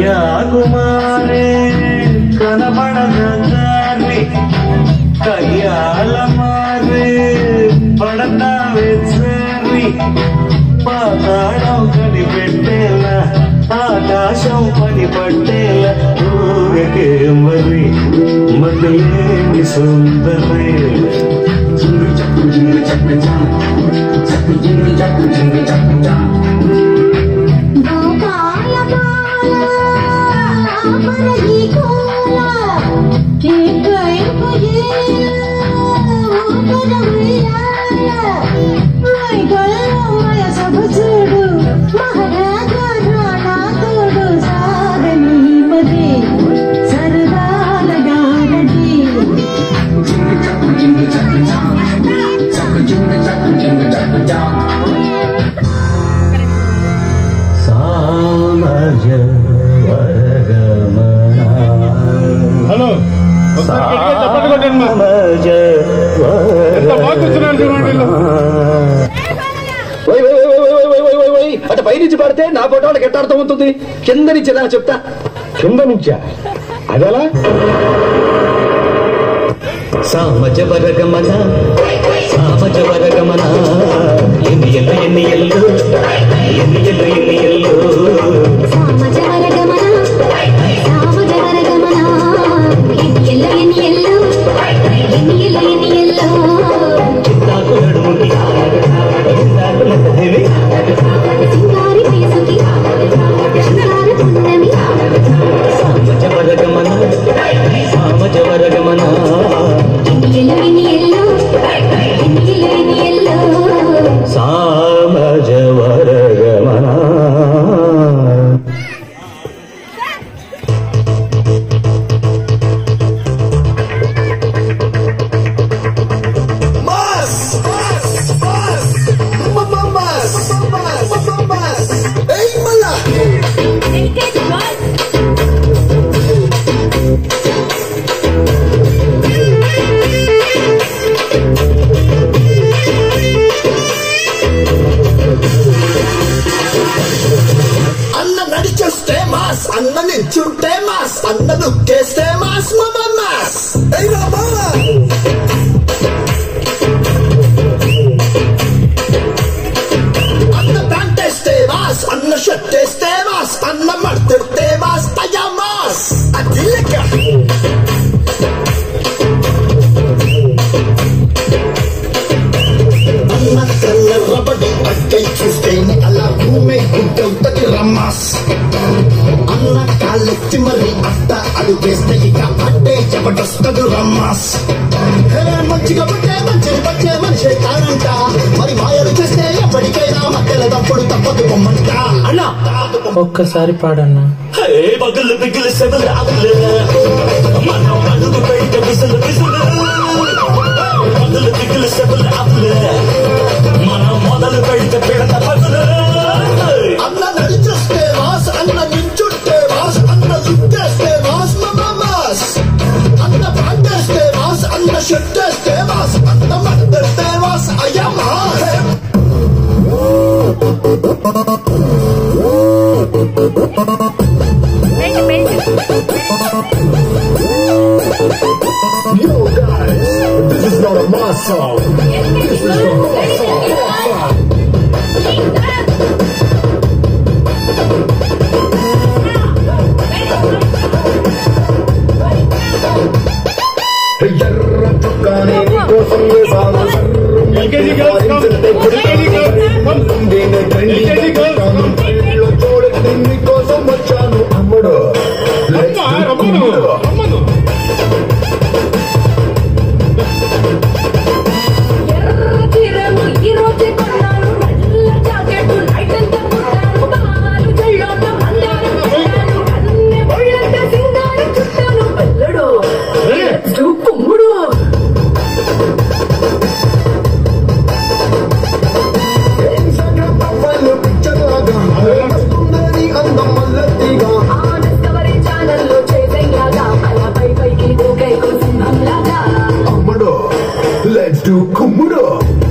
కన్యాకుమారి కనబడదాన్ని కయ్యాల మారి పడతావే చేరి పాతాళం కనిపెట్టేలా ఆకాశం పని పట్టేలా ఊరికే మరి మధులేని సుందరే హలో అటు పై నుంచి పడితే నా ఫోటో వాళ్ళకి ఎట్ట అర్థం అవుతుంది? కింద నుంచి ఎలా చెప్తా? కింద నుంచా? అదెలా? సామజ వరగమన సామజ వరగమన ఎన్ని ఎల్లు ఎన్ని ఎల్లు ఎన్ని ఎల్లు ఎన్ని ఎల్లు సామజ వరగమన సామజ వరగమన ఎన్ని ఎల్లు ఎన్ని ఎల్లు ఎన్ని ఎల్లు ఎన్ని ఎల్లు నాకు నడుముకి నాకు నడుముకి సింగారి పేసుకి సింగార పున్నమి సామజ వరగమన సామజ వరగమన ఎన్ని ఎల్లు ఎన్ని ఎల్లు ఎన్ని ఎల్లు ఎన్ని ఎల్లు సామజ వరగమన. అన్న నిల్చుంటే మాస్, అన్న దుక్కేస్తే మాస్, మాస్ అన్న ప్యాంట్ వేస్తే మాస్, అన్న షర్ట్ వేస్తే మాస్, అన్న మడతెడితే మాస్, అయ్యా మాస్ అది లెక్క. అన్న కళ్ళబడి అక్కై చూస్తేనే అలా భూమి గుంటవుతుంది రమ్మాస్. అన్న కాళ్ళెత్తి మరి అట్ట అడుగేస్తే ఇక అట్టే జబర్దస్తు రమ్మాస్. మంచిగా పట్టే మంచిని పట్టే మనిషి కానంట, మరి మాయలు చేస్తే ఎప్పటికైనా మధ్యలో తప్పుడు తప్పదు పొమ్మంట. అన్నా ఒక్కసారి పాడన్నా. బగులు బిగులు సెవలు ఆవులు మనం అడుగు బయట బిసులు బిసులు బగులు బిగులు సెవలు ఆవులు మనం మొదలు పెడితే పెడత పగులు. అన్న నడిచేస్తే మాస్, అన్న నించుంటే మాస్, అన్న దుక్కేస్తే మాస్, మాస్ అన్న పాటేస్తే మాస్, అన్న షర్టేస్తే మాస్, అన్న మడతెడితే మాస్, అయ్యా mass. Yo guys, this is not a mass song. This is a mass song. ఎర్ర చుక్కానే కోసం వేసాను చూడండి నీకోసం వచ్చాను అమ్ముడు. ఎర్ర తీరము తమ్ముడు